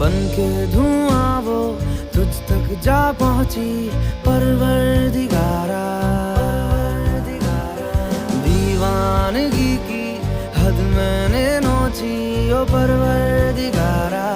बन के धुआं वो तुझ तक जा पहुंची परवरदिगारा। दीवानगी की हद मैंने नोची ओ परवरदिगारा।